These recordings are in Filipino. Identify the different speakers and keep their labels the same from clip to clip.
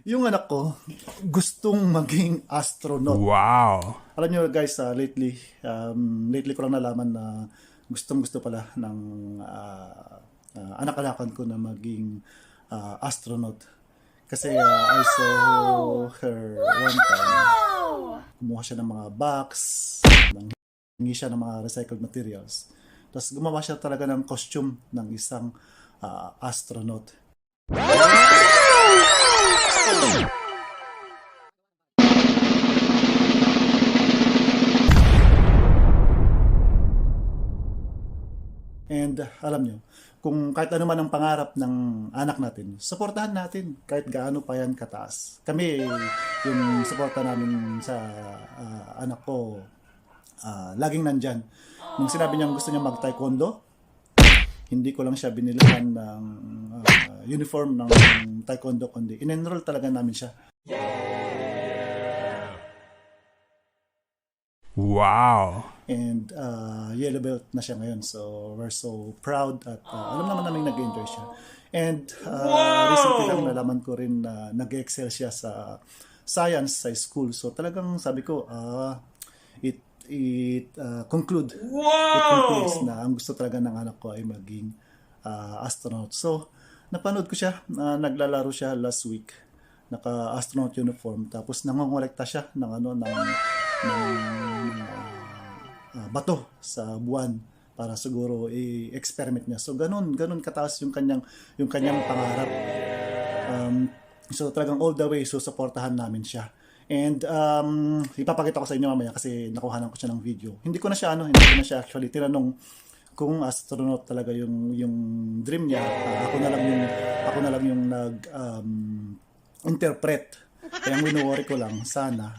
Speaker 1: Yung anak ko, gustong maging astronaut.
Speaker 2: Wow.
Speaker 1: Alam nyo guys, lately ko lang nalaman na gustong-gusto pala ng anak-anakan ko na maging astronaut. Kasi I saw her one time, kumuha siya ng mga box, hingi siya ng mga recycled materials. Tapos gumawa siya talaga ng costume ng isang astronaut. And alam nyo, kung kahit ano man ang pangarap ng anak natin, suportahan natin kahit gaano pa yan kataas. Kami, yung suporta namin sa anak ko, laging nandyan. Nung sinabi niya gusto niya mag-taekwondo, hindi ko lang siya binilihan ng uniform ng taekwondo, kundi in-enroll talaga namin siya.
Speaker 2: Wow.
Speaker 1: And yellow belt na siya ngayon. So we're so proud at alam naman namin nag-enjoy siya. And recently lang nalaman ko rin na nag-excel siya sa science sa school. So talagang sabi ko, it concludes na ang gusto talaga ng anak ko ay maging astronaut. So napanood ko siya, naglalaro siya last week, naka-astronaut uniform, tapos nangongolekta siya ng bato sa buwan para siguro i-experiment niya. So ganun kataas yung kanyang pangarap. So talagang all the way susuportahan namin siya. And ipapakita ko sa inyo mamaya kasi nakuhanan ko siya ng video. Hindi ko na siya actually tinanong kung astronaut talaga yung dream niya. Ako na lang yung nag interpret. Kaya ang wino-worry ko lang sana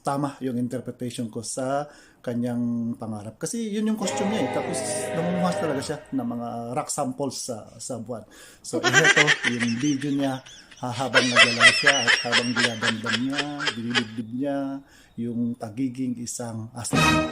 Speaker 1: tama yung interpretation ko sa kanyang pangarap. Kasi yun yung costume niya eh. Tapos namumuhas talaga siya ng mga rock samples sa buwan. So ito yung video niya habang naglalaro siya at habang dinadamdam niya, dinidibdib niya yung pagiging isang astronaut.